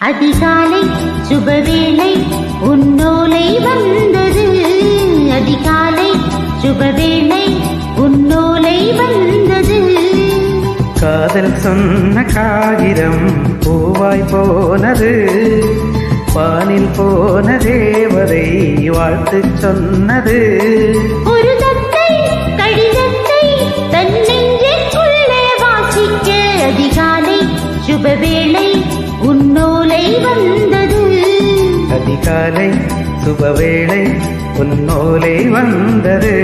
அதிகாலை சுபவேளை உன்னோலை வந்தது. அதிகாலை சுபவேளை உன்னோலை வந்தது. காதல் சொன்ன காகிதம் பூவாய் போனது. வானில் போன தேவதை வாழ்த்து சொன்னது. ஒரு தத்தை கடிதத்தை தன் நெஞ்சுக்குள்ளே வாசிக்க அதிகாலை சுபவேளை உன்னோலை வந்தது. அதிகாலை சுபவேளை உன்னோலை வந்தது.